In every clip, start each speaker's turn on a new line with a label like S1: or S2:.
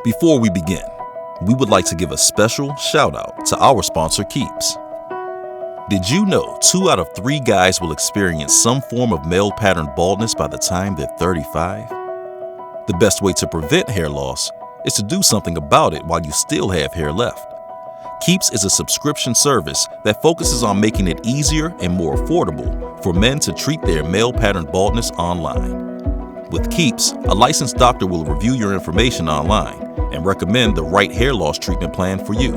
S1: Before we begin, we would like to give a special shout out to our sponsor, Keeps. Did you know 2 out of 3 guys will experience some form of male pattern baldness by the time they're 35? The best way to prevent hair loss is to do something about it while you still have hair left. Keeps is a subscription service that focuses on making it easier and more affordable for men to treat their male pattern baldness online. With Keeps, a licensed doctor will review your information online and recommend the right hair loss treatment plan for you.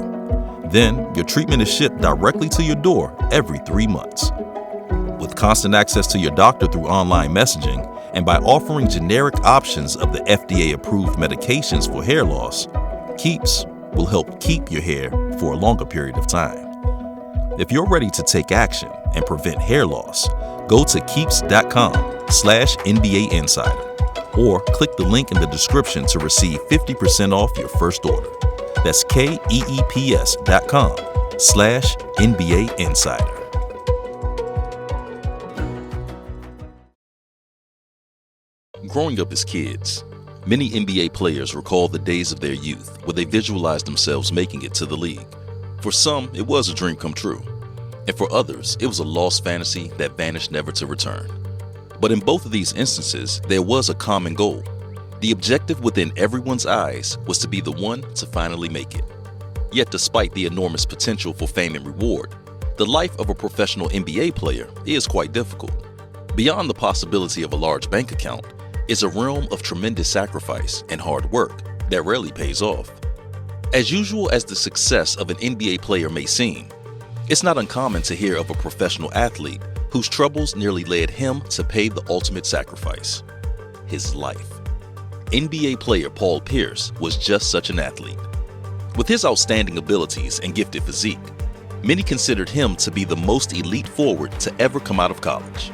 S1: Then, your treatment is shipped directly to your door every 3 months. With constant access to your doctor through online messaging and by offering generic options of the FDA-approved medications for hair loss, Keeps will help keep your hair for a longer period of time. If you're ready to take action and prevent hair loss, go to keeps.com/NBA Insider or click the link in the description to receive 50% off your first order. That's keeps.com/NBA Insider. Growing up as kids, many NBA players recall the days of their youth where they visualized themselves making it to the league. For some, it was a dream come true, and for others, it was a lost fantasy that vanished never to return. But in both of these instances, there was a common goal. The objective within everyone's eyes was to be the one to finally make it. Yet despite the enormous potential for fame and reward, the life of a professional NBA player is quite difficult. Beyond the possibility of a large bank account is a realm of tremendous sacrifice and hard work that rarely pays off. As usual as the success of an NBA player may seem, it's not uncommon to hear of a professional athlete whose troubles nearly led him to pay the ultimate sacrifice: his life. NBA player Paul Pierce was just such an athlete. With his outstanding abilities and gifted physique, many considered him to be the most elite forward to ever come out of college,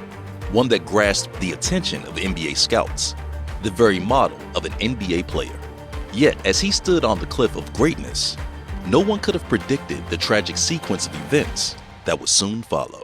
S1: one that grasped the attention of NBA scouts, the very model of an NBA player. Yet, as he stood on the cliff of greatness, no one could have predicted the tragic sequence of events that would soon follow.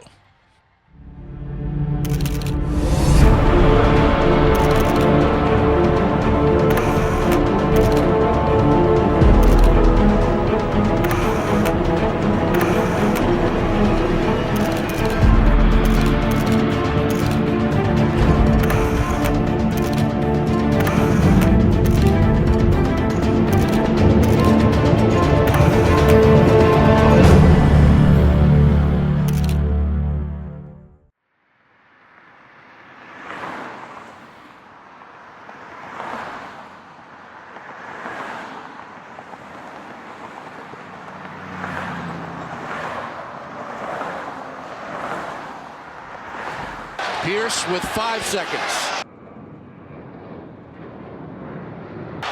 S2: Pierce with 5 seconds.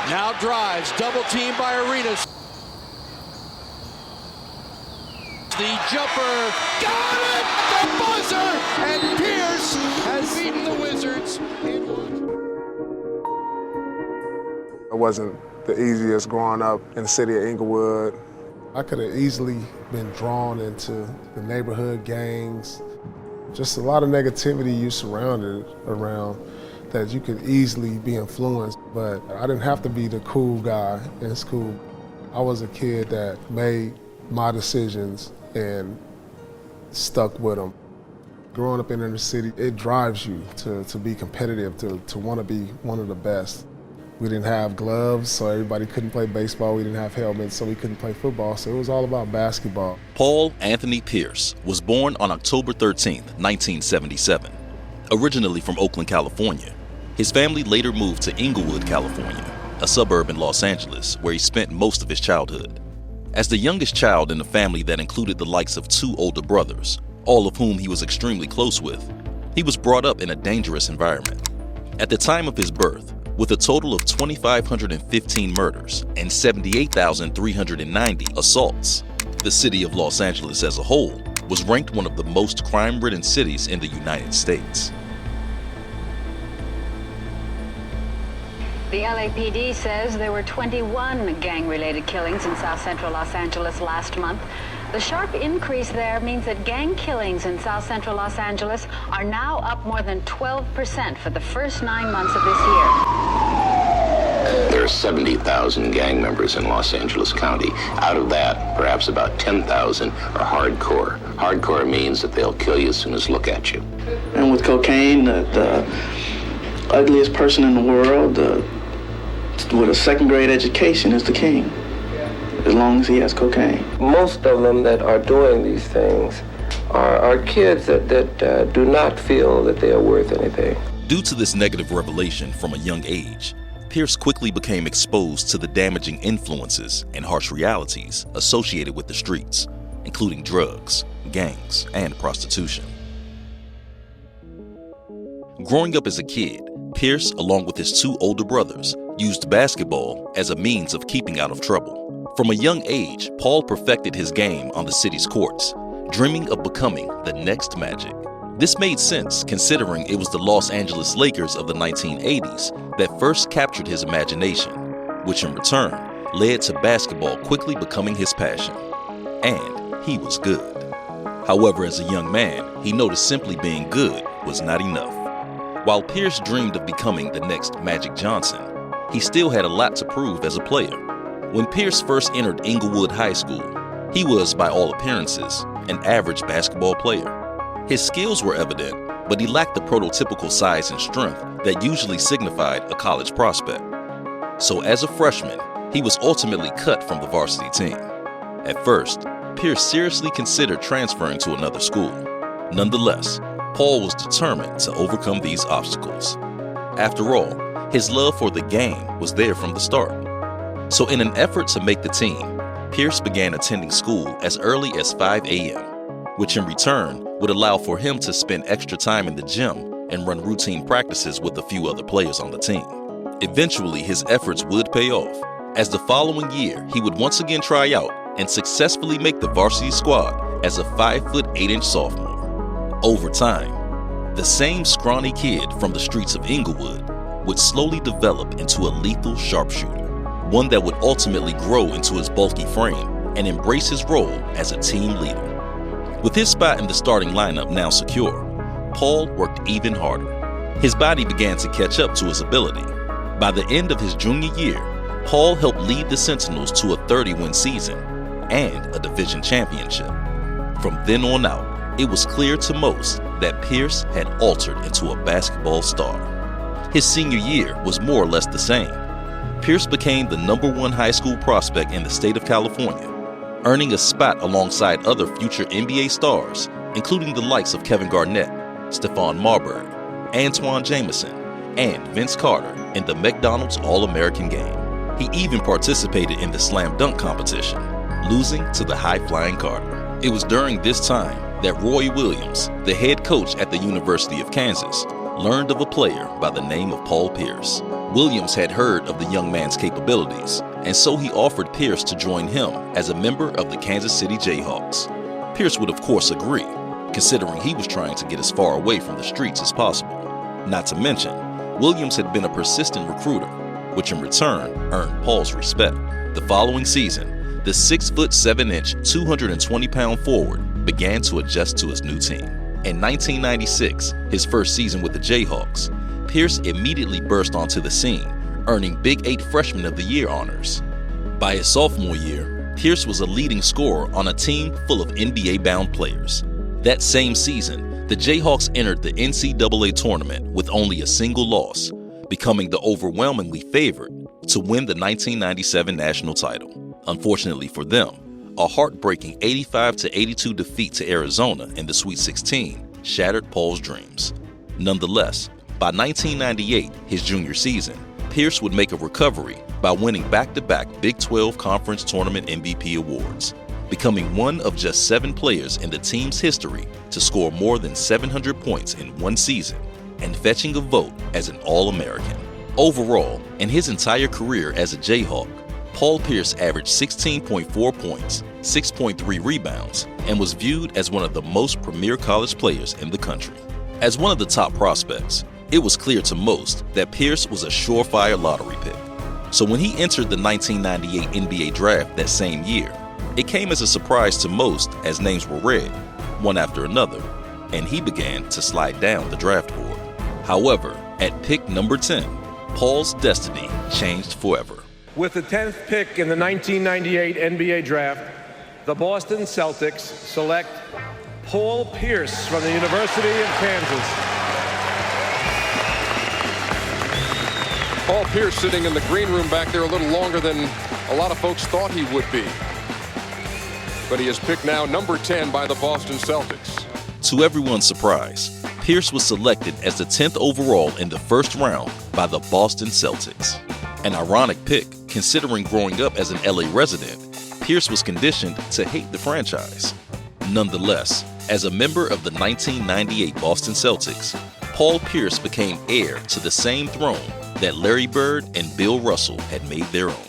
S2: Now drives, double team by Arenas. The jumper, got it! The buzzer! And Pierce has beaten the Wizards in one.
S3: It wasn't the easiest growing up in the city of Inglewood.
S4: I could have easily been drawn into the neighborhood gangs. Just a lot of negativity you surrounded around that you could easily be influenced. But I didn't have to be the cool guy in school. I was a kid that made my decisions and stuck with them. Growing up in inner city, it drives you to be competitive, to want to be one of the best. We didn't have gloves, so everybody couldn't play baseball. We didn't have helmets, so we couldn't play football. So it was all about basketball.
S1: Paul Anthony Pierce was born on October 13, 1977. Originally from Oakland, California, his family later moved to Inglewood, California, a suburb in Los Angeles, where he spent most of his childhood. As the youngest child in a family that included the likes of 2 older brothers, all of whom he was extremely close with, he was brought up in a dangerous environment. At the time of his birth, with a total of 2,515 murders and 78,390 assaults, the city of Los Angeles as a whole was ranked one of the most crime-ridden cities in the United States.
S5: The LAPD says there were 21 gang-related killings in South Central Los Angeles last month. The sharp increase there means that gang killings in South Central Los Angeles are now up more than 12% for the first 9 months of this year.
S6: There's 70,000 gang members in Los Angeles County. Out of that, perhaps about 10,000 are hardcore. Hardcore means that they'll kill you as soon as look at you.
S7: And with cocaine, the ugliest person in the world, with a second-grade education, is the king, as long as he has cocaine.
S8: Most of them that are doing these things are kids that do not feel that they are worth anything.
S1: Due to this negative revelation from a young age, Pierce quickly became exposed to the damaging influences and harsh realities associated with the streets, including drugs, gangs, and prostitution. Growing up as a kid, Pierce, along with his two older brothers, used basketball as a means of keeping out of trouble. From a young age, Paul perfected his game on the city's courts, dreaming of becoming the next Magic. This made sense considering it was the Los Angeles Lakers of the 1980s that first captured his imagination, which in return led to basketball quickly becoming his passion. And he was good. However, as a young man, he noticed simply being good was not enough. While Pierce dreamed of becoming the next Magic Johnson, he still had a lot to prove as a player. When Pierce first entered Inglewood High School, he was, by all appearances, an average basketball player. His skills were evident, but he lacked the prototypical size and strength that usually signified a college prospect. So as a freshman, he was ultimately cut from the varsity team. At first, Pierce seriously considered transferring to another school. Nonetheless, Paul was determined to overcome these obstacles. After all, his love for the game was there from the start. So in an effort to make the team, Pierce began attending school as early as 5 a.m., which in return would allow for him to spend extra time in the gym and run routine practices with a few other players on the team. Eventually, his efforts would pay off, as the following year he would once again try out and successfully make the varsity squad as a 5'8" sophomore. Over time, the same scrawny kid from the streets of Inglewood would slowly develop into a lethal sharpshooter, one that would ultimately grow into his bulky frame and embrace his role as a team leader. With his spot in the starting lineup now secure, Paul worked even harder. His body began to catch up to his ability. By the end of his junior year, Paul helped lead the Sentinels to a 30-win season and a division championship. From then on out, it was clear to most that Pierce had altered into a basketball star. His senior year was more or less the same. Pierce became the #1 high school prospect in the state of California, earning a spot alongside other future NBA stars, including the likes of Kevin Garnett, Stephon Marbury, Antoine Jameson, and Vince Carter in the McDonald's All-American Game. He even participated in the slam dunk competition, losing to the high-flying Carter. It was during this time that Roy Williams, the head coach at the University of Kansas, learned of a player by the name of Paul Pierce. Williams had heard of the young man's capabilities, and so he offered Pierce to join him as a member of the Kansas City Jayhawks. Pierce would of course agree, considering he was trying to get as far away from the streets as possible. Not to mention, Williams had been a persistent recruiter, which in return earned Paul's respect. The following season, the 6'7", 220-pound forward began to adjust to his new team. In 1996, his first season with the Jayhawks, Pierce immediately burst onto the scene, earning Big 8 Freshman of the Year honors. By his sophomore year, Pierce was a leading scorer on a team full of NBA-bound players. That same season, the Jayhawks entered the NCAA tournament with only a single loss, becoming the overwhelmingly favored to win the 1997 national title. Unfortunately for them, a heartbreaking 85-82 defeat to Arizona in the Sweet 16 shattered Paul's dreams. Nonetheless, by 1998, his junior season, Pierce would make a recovery by winning back-to-back Big 12 Conference Tournament MVP awards, becoming one of just 7 players in the team's history to score more than 700 points in one season and fetching a vote as an All-American. Overall, in his entire career as a Jayhawk, Paul Pierce averaged 16.4 points, 6.3 rebounds, and was viewed as one of the most premier college players in the country. As one of the top prospects, it was clear to most that Pierce was a surefire lottery pick. So when he entered the 1998 NBA draft that same year, it came as a surprise to most as names were read, one after another, and he began to slide down the draft board. However, at pick number 10, Paul's destiny changed forever.
S9: With the 10th pick in the 1998 NBA draft, the Boston Celtics select Paul Pierce from the University of Kansas.
S10: Paul Pierce sitting in the green room back there a little longer than a lot of folks thought he would be. But he is picked now number 10 by the Boston Celtics.
S1: To everyone's surprise, Pierce was selected as the 10th overall in the first round by the Boston Celtics. An ironic pick, considering growing up as an LA resident, Pierce was conditioned to hate the franchise. Nonetheless, as a member of the 1998 Boston Celtics, Paul Pierce became heir to the same throne that Larry Bird and Bill Russell had made their own.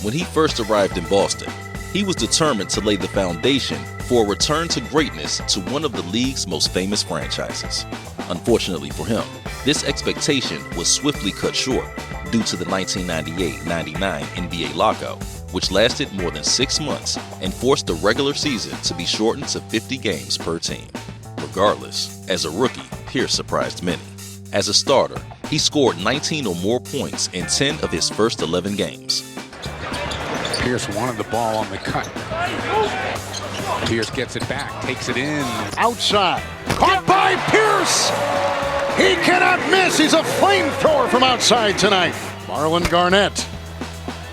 S1: When he first arrived in Boston, he was determined to lay the foundation for a return to greatness to one of the league's most famous franchises. Unfortunately for him, this expectation was swiftly cut short due to the 1998-99 NBA lockout, which lasted more than 6 months and forced the regular season to be shortened to 50 games per team. Regardless, as a rookie, Pierce surprised many. As a starter, he scored 19 or more points in 10 of his first 11 games.
S11: Pierce wanted the ball on the cut. Pierce gets it back, takes it in.
S12: Outside. Caught by Pierce! He cannot miss. He's a flamethrower from outside tonight. Marlon Garnett.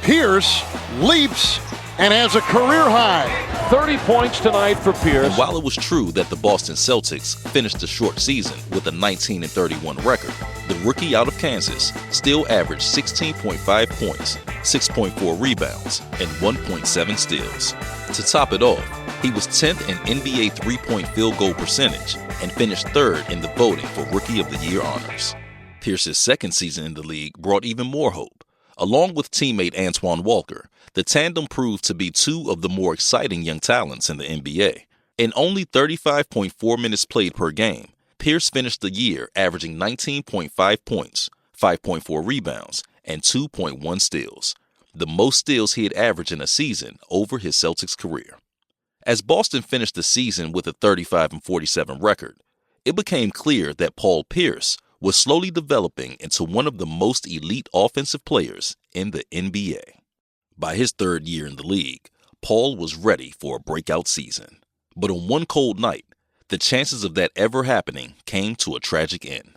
S12: Pierce leaps and has a career high.
S9: 30 points tonight for Pierce.
S1: And while it was true that the Boston Celtics finished the short season with a 19-31 record, the rookie out of Kansas still averaged 16.5 points, 6.4 rebounds, and 1.7 steals. To top it off, he was 10th in NBA three-point field goal percentage and finished 3rd in the voting for Rookie of the Year honors. Pierce's second season in the league brought even more hope. Along with teammate Antoine Walker, the tandem proved to be two of the more exciting young talents in the NBA. In only 35.4 minutes played per game, Pierce finished the year averaging 19.5 points, 5.4 rebounds, and 2.1 steals, the most steals he had averaged in a season over his Celtics career. As Boston finished the season with a 35-47 record, it became clear that Paul Pierce was slowly developing into one of the most elite offensive players in the NBA. By his 3rd year in the league, Paul was ready for a breakout season. But on one cold night, the chances of that ever happening came to a tragic end.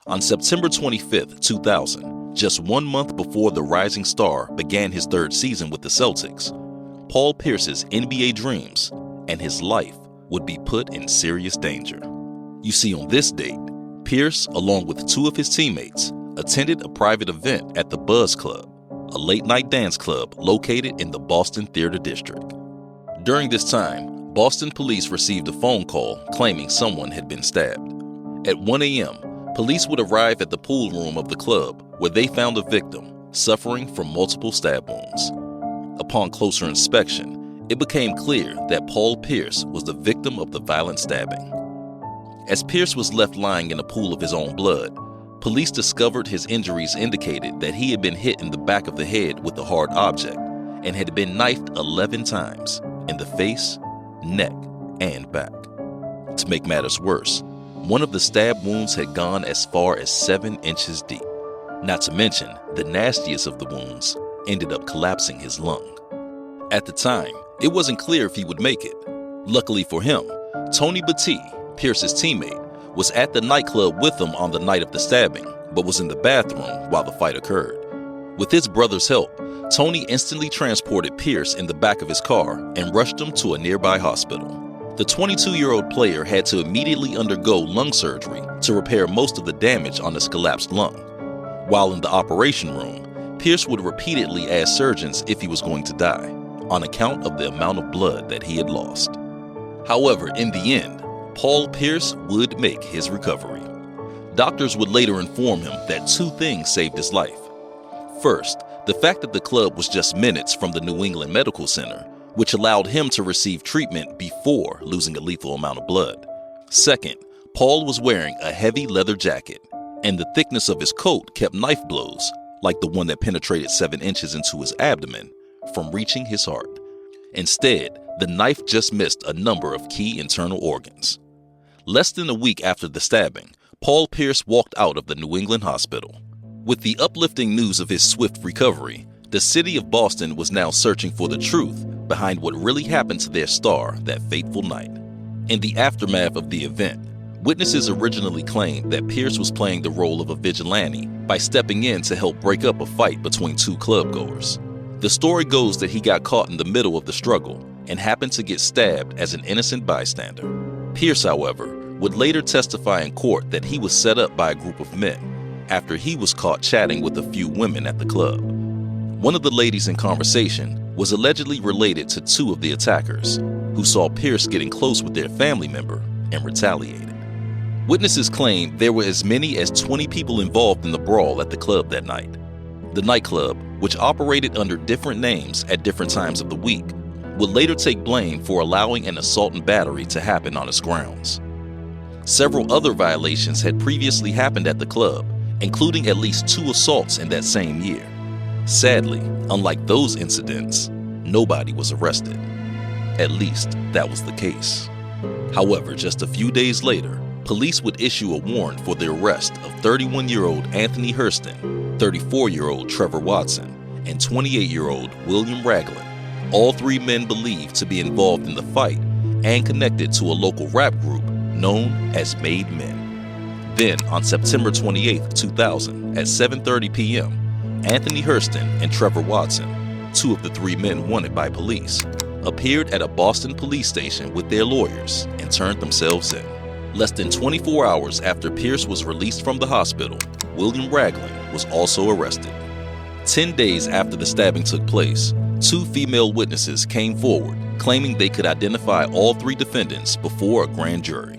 S1: On September 25, 2000, just 1 month before the rising star began his 3rd season with the Celtics, Paul Pierce's NBA dreams and his life would be put in serious danger. You see, on this date, Pierce, along with 2 of his teammates, attended a private event at the Buzz Club, a late-night dance club located in the Boston Theater District. During this time, Boston police received a phone call claiming someone had been stabbed. At 1 a.m., police would arrive at the pool room of the club where they found a victim suffering from multiple stab wounds. Upon closer inspection, it became clear that Paul Pierce was the victim of the violent stabbing. As Pierce was left lying in a pool of his own blood, police discovered his injuries indicated that he had been hit in the back of the head with a hard object and had been knifed 11 times in the face, neck, and back. To make matters worse, one of the stab wounds had gone as far as 7 inches deep. Not to mention, the nastiest of the wounds ended up collapsing his lung. At the time, it wasn't clear if he would make it. Luckily for him, Tony Battie, Pierce's teammate, was at the nightclub with him on the night of the stabbing, but was in the bathroom while the fight occurred. With his brother's help, Tony instantly transported Pierce in the back of his car and rushed him to a nearby hospital. The 22-year-old player had to immediately undergo lung surgery to repair most of the damage on his collapsed lung. While in the operation room, Pierce would repeatedly ask surgeons if he was going to die, on account of the amount of blood that he had lost. However, in the end, Paul Pierce would make his recovery. Doctors would later inform him that 2 things saved his life. First, the fact that the club was just minutes from the New England Medical Center, which allowed him to receive treatment before losing a lethal amount of blood. Second, Paul was wearing a heavy leather jacket, and the thickness of his coat kept knife blows, like the one that penetrated 7 inches into his abdomen, from reaching his heart. Instead, the knife just missed a number of key internal organs. Less than a week after the stabbing, Paul Pierce walked out of the New England hospital. With the uplifting news of his swift recovery, The city of Boston was now searching for the truth behind what really happened to their star that fateful night. In the aftermath of the event, witnesses originally claimed that Pierce was playing the role of a vigilante by stepping in to help break up a fight between two clubgoers. The story goes that he got caught in the middle of the struggle and happened to get stabbed as an innocent bystander. Pierce, however, would later testify in court that he was set up by a group of men after he was caught chatting with a few women at the club. One of the ladies in conversation was allegedly related to two of the attackers, who saw Pierce getting close with their family member and retaliated. Witnesses claim there were as many as 20 people involved in the brawl at the club that night. The nightclub, which operated under different names at different times of the week, would later take blame for allowing an assault and battery to happen on its grounds. Several other violations had previously happened at the club, including at least 2 assaults in that same year. Sadly, unlike those incidents, nobody was arrested. At least, that was the case. However, just a few days later, police would issue a warrant for the arrest of 31-year-old Anthony Hurston, 34-year-old Trevor Watson, and 28-year-old William Ragland, all 3 men believed to be involved in the fight and connected to a local rap group known as Made Men. Then, on September 28, 2000, at 7:30 p.m., Anthony Hurston and Trevor Watson, 2 of the 3 men wanted by police, appeared at a Boston police station with their lawyers and turned themselves in. Less than 24 hours after Pierce was released from the hospital, William Ragland was also arrested. 10 days after the stabbing took place, 2 female witnesses came forward claiming they could identify all 3 defendants before a grand jury.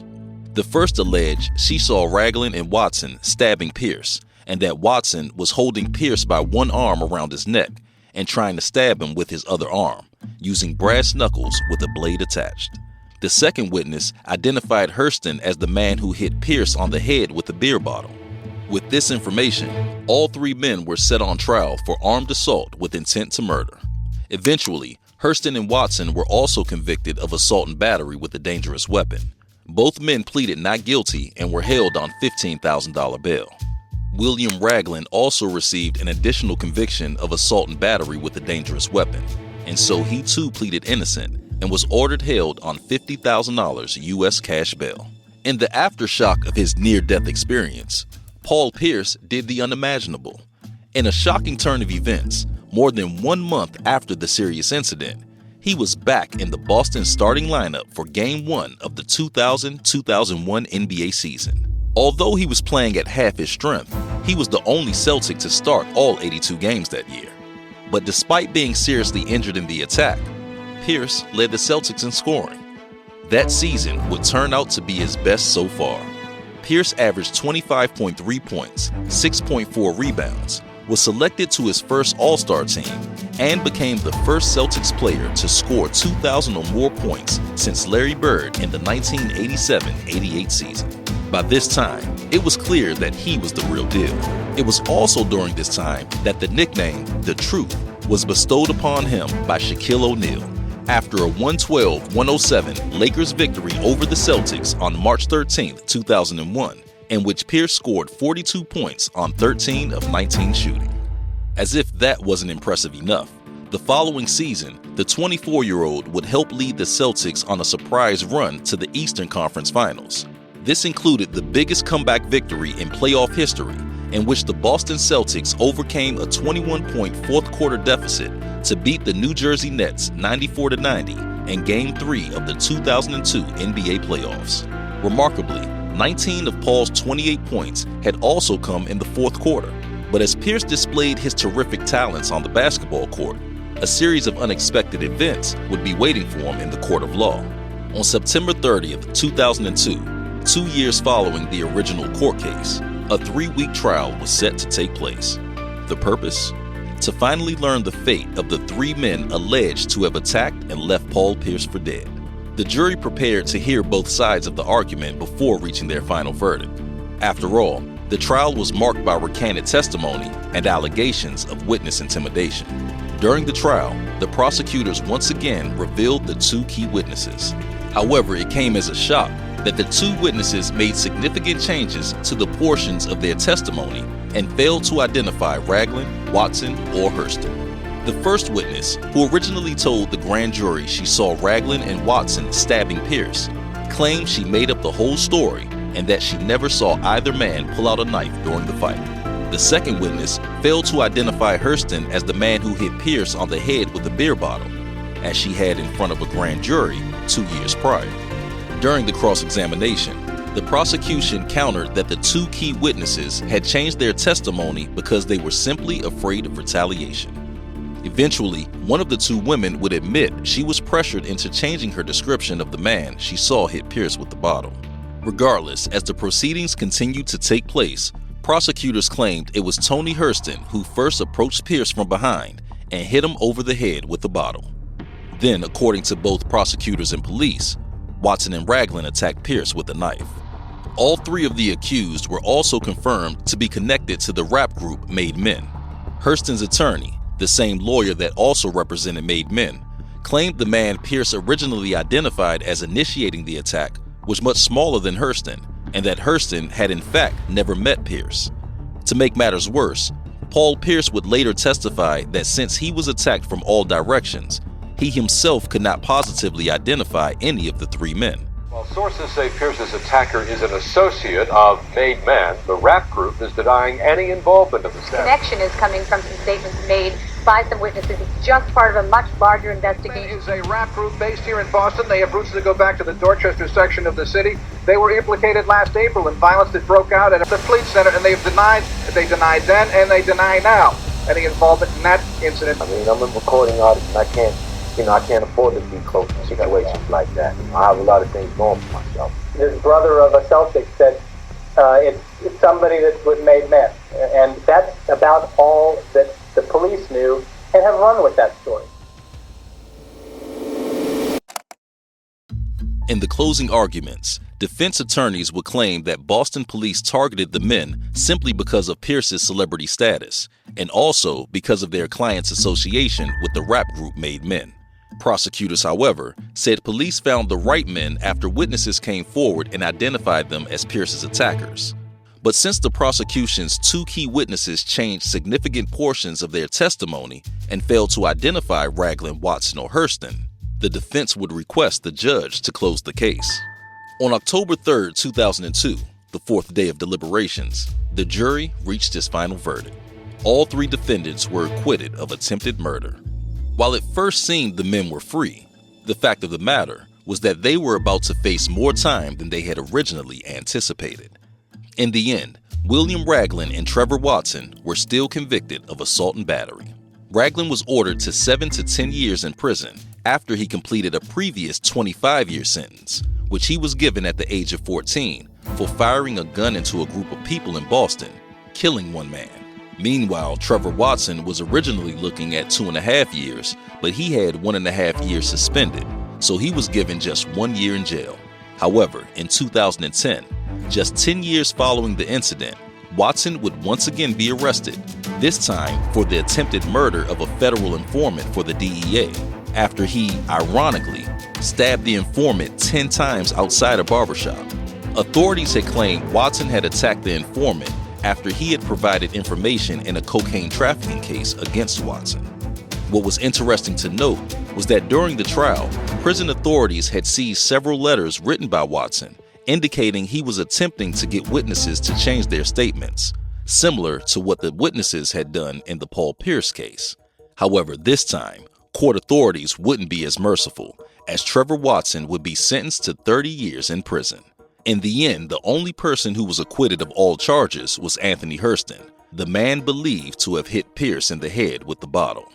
S1: The first alleged she saw Ragland and Watson stabbing Pierce, and that Watson was holding Pierce by one arm around his neck and trying to stab him with his other arm, using brass knuckles with a blade attached. The second witness identified Hurston as the man who hit Pierce on the head with a beer bottle. With this information, all 3 men were set on trial for armed assault with intent to murder. Eventually, Hurston and Watson were also convicted of assault and battery with a dangerous weapon. Both men pleaded not guilty and were held on $15,000 bail. William Ragland also received an additional conviction of assault and battery with a dangerous weapon, and so he too pleaded innocent and was ordered held on $50,000 U.S. cash bail. In the aftershock of his near-death experience, Paul Pierce did the unimaginable. In a shocking turn of events, more than 1 month after the serious incident, he was back in the Boston starting lineup for Game 1 of the 2000-2001 NBA season. Although he was playing at half his strength, he was the only Celtic to start all 82 games that year. But despite being seriously injured in the attack, Pierce led the Celtics in scoring. That season would turn out to be his best so far. Pierce averaged 25.3 points, 6.4 rebounds, was selected to his first All-Star team, and became the first Celtics player to score 2,000 or more points since Larry Bird in the 1987-88 season. By this time, it was clear that he was the real deal. It was also during this time that the nickname, The Truth, was bestowed upon him by Shaquille O'Neal after a 112-107 Lakers victory over the Celtics on March 13, 2001, in which Pierce scored 42 points on 13 of 19 shooting. As if that wasn't impressive enough, the following season, the 24-year-old would help lead the Celtics on a surprise run to the Eastern Conference Finals. This included the biggest comeback victory in playoff history, in which the Boston Celtics overcame a 21-point fourth-quarter deficit to beat the New Jersey Nets 94-90 in Game 3 of the 2002 NBA playoffs. Remarkably, 19 of Paul's 28 points had also come in the fourth quarter, but as Pierce displayed his terrific talents on the basketball court, a series of unexpected events would be waiting for him in the court of law. On September 30th, 2002, 2 years following the original court case, a 3-week trial was set to take place. The purpose? To finally learn the fate of the 3 men alleged to have attacked and left Paul Pierce for dead. The jury prepared to hear both sides of the argument before reaching their final verdict. After all, the trial was marked by recanted testimony and allegations of witness intimidation. During the trial, the prosecutors once again revealed the 2 key witnesses. However, it came as a shock that the 2 witnesses made significant changes to the portions of their testimony and failed to identify Ragland, Watson, or Hurston. The first witness, who originally told the grand jury she saw Ragland and Watson stabbing Pierce, claimed she made up the whole story and that she never saw either man pull out a knife during the fight. The second witness failed to identify Hurston as the man who hit Pierce on the head with a beer bottle, as she had in front of a grand jury 2 years prior. During the cross-examination, the prosecution countered that the two key witnesses had changed their testimony because they were simply afraid of retaliation. Eventually, one of the two women would admit she was pressured into changing her description of the man she saw hit Pierce with the bottle. Regardless, as the proceedings continued to take place, prosecutors claimed it was Tony Hurston who first approached Pierce from behind and hit him over the head with the bottle. Then, according to both prosecutors and police, Watson and Ragland attacked Pierce with a knife. All three of the accused were also confirmed to be connected to the rap group Made Men. Hurston's attorney, the same lawyer that also represented Made Men, claimed the man Pierce originally identified as initiating the attack was much smaller than Hurston, and that Hurston had in fact never met Pierce. To make matters worse, Paul Pierce would later testify that since he was attacked from all directions, he himself could not positively identify any of the three men.
S13: While sources say Pierce's attacker is an associate of Made Men, the rap group is denying any involvement of the staff.
S14: Connection is coming from some statements made by some witnesses. It's just part of a much larger investigation.
S15: It is a rap group based here in Boston. They have roots that go back to the Dorchester section of the city. They were implicated last April in violence that broke out at the Fleet Center, and they denied then and they deny now any involvement in that incident.
S16: I mean, I'm a recording artist and I can't afford to be close to situations like that. I have a lot of things going for myself.
S17: This brother of a Celtic said it's somebody that's with Made Men, and that's about all that the police knew and have run with that story.
S1: In the closing arguments, defense attorneys would claim that Boston police targeted the men simply because of Pierce's celebrity status, and also because of their client's association with the rap group Made Men. Prosecutors, however, said police found the right men after witnesses came forward and identified them as Pierce's attackers. But since the prosecution's two key witnesses changed significant portions of their testimony and failed to identify Ragland, Watson, or Hurston, the defense would request the judge to close the case. On October 3, 2002, the fourth day of deliberations, the jury reached its final verdict. All three defendants were acquitted of attempted murder. While it first seemed the men were free, the fact of the matter was that they were about to face more time than they had originally anticipated. In the end, William Ragland and Trevor Watson were still convicted of assault and battery. Ragland was ordered to 7 to 10 years in prison after he completed a previous 25-year sentence, which he was given at the age of 14 for firing a gun into a group of people in Boston, killing one man. Meanwhile, Trevor Watson was originally looking at 2.5 years, but he had 1.5 years suspended, so he was given just 1 year in jail. However, in 2010, just 10 years following the incident, Watson would once again be arrested, this time for the attempted murder of a federal informant for the DEA, after he, ironically, stabbed the informant 10 times outside a barbershop. Authorities had claimed Watson had attacked the informant after he had provided information in a cocaine trafficking case against Watson. What was interesting to note was that during the trial, prison authorities had seized several letters written by Watson, indicating he was attempting to get witnesses to change their statements, similar to what the witnesses had done in the Paul Pierce case. However, this time, court authorities wouldn't be as merciful, as Trevor Watson would be sentenced to 30 years in prison. In the end, the only person who was acquitted of all charges was Anthony Hurston, the man believed to have hit Pierce in the head with the bottle.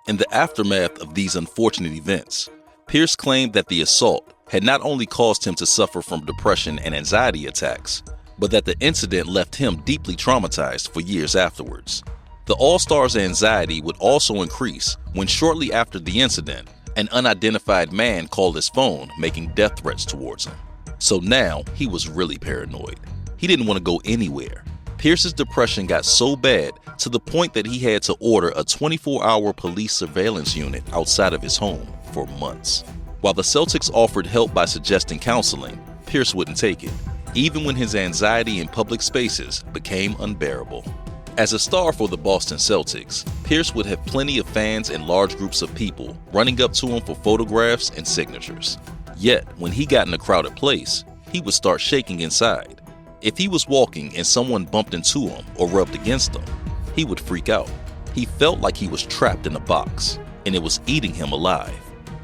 S1: In the aftermath of these unfortunate events, Pierce claimed that the assault had not only caused him to suffer from depression and anxiety attacks, but that the incident left him deeply traumatized for years afterwards. The All-Star's anxiety would also increase when shortly after the incident, an unidentified man called his phone making death threats towards him. So now he was really paranoid. He didn't want to go anywhere. Pierce's depression got so bad to the point that he had to order a 24-hour police surveillance unit outside of his home for months. While the Celtics offered help by suggesting counseling, Pierce wouldn't take it, even when his anxiety in public spaces became unbearable. As a star for the Boston Celtics, Pierce would have plenty of fans and large groups of people running up to him for photographs and signatures. Yet, when he got in a crowded place, he would start shaking inside. If he was walking and someone bumped into him or rubbed against him, he would freak out. He felt like he was trapped in a box, and it was eating him alive.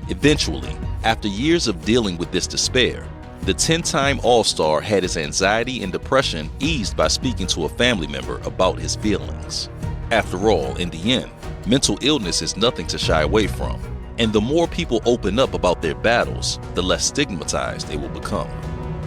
S1: Eventually, after years of dealing with this despair, the 10-time All-Star had his anxiety and depression eased by speaking to a family member about his feelings. After all, in the end, mental illness is nothing to shy away from, and the more people open up about their battles, the less stigmatized they will become.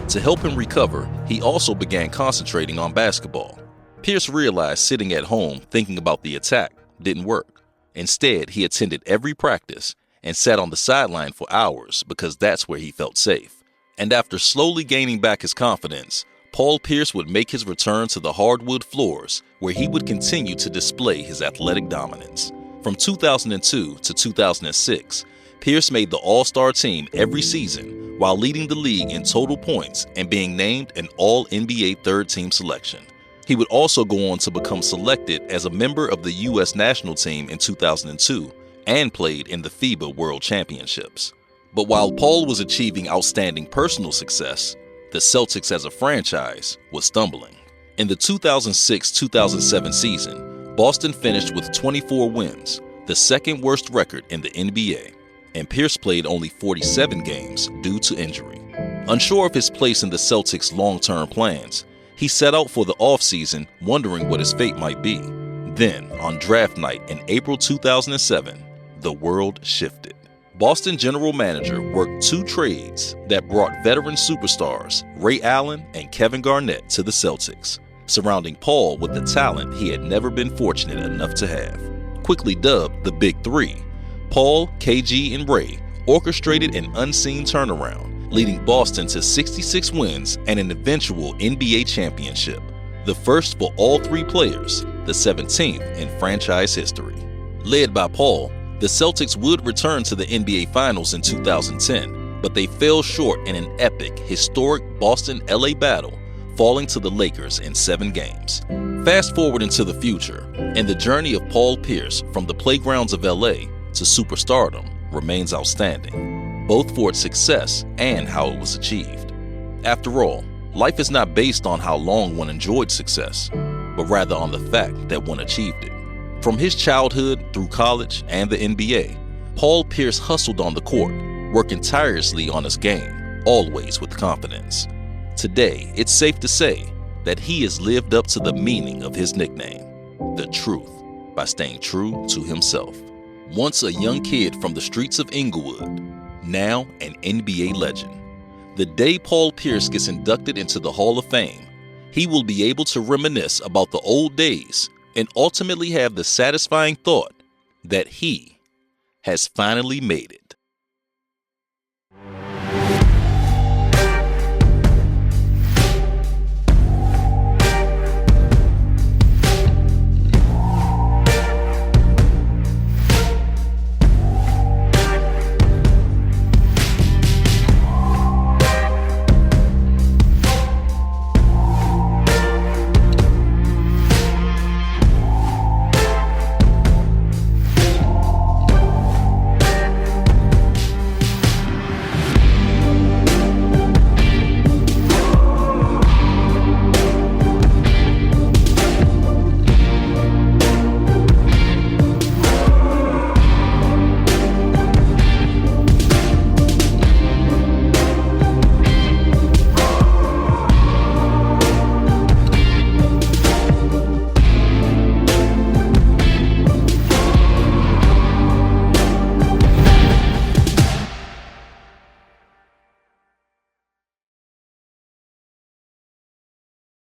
S1: To help him recover, he also began concentrating on basketball. Pierce realized sitting at home thinking about the attack didn't work. Instead, he attended every practice and sat on the sideline for hours because that's where he felt safe. And after slowly gaining back his confidence, Paul Pierce would make his return to the hardwood floors where he would continue to display his athletic dominance. From 2002 to 2006, Pierce made the All-Star team every season while leading the league in total points and being named an All-NBA third-team selection. He would also go on to become selected as a member of the U.S. national team in 2002 and played in the FIBA World Championships. But while Paul was achieving outstanding personal success, the Celtics as a franchise was stumbling. In the 2006-2007 season, Boston finished with 24 wins, the second worst record in the NBA, and Pierce played only 47 games due to injury. Unsure of his place in the Celtics' long-term plans, he set out for the offseason wondering what his fate might be. Then, on draft night in April 2007, the world shifted. Boston general manager worked two trades that brought veteran superstars Ray Allen and Kevin Garnett to the Celtics, surrounding Paul with the talent he had never been fortunate enough to have. Quickly dubbed the Big Three, Paul, KG, and Ray orchestrated an unseen turnaround, leading Boston to 66 wins and an eventual NBA championship, the first for all three players, the 17th in franchise history. Led by Paul, the Celtics would return to the NBA Finals in 2010, but they fell short in an epic, historic Boston-LA battle, falling to the Lakers in 7 games. Fast forward into the future, and the journey of Paul Pierce from the playgrounds of LA to superstardom remains outstanding, both for its success and how it was achieved. After all, life is not based on how long one enjoyed success, but rather on the fact that one achieved it. From his childhood through college and the NBA, Paul Pierce hustled on the court, working tirelessly on his game, always with confidence. Today, it's safe to say that he has lived up to the meaning of his nickname, the truth, by staying true to himself. Once a young kid from the streets of Inglewood, now an NBA legend. The day Paul Pierce gets inducted into the Hall of Fame, he will be able to reminisce about the old days and ultimately have the satisfying thought that he has finally made it.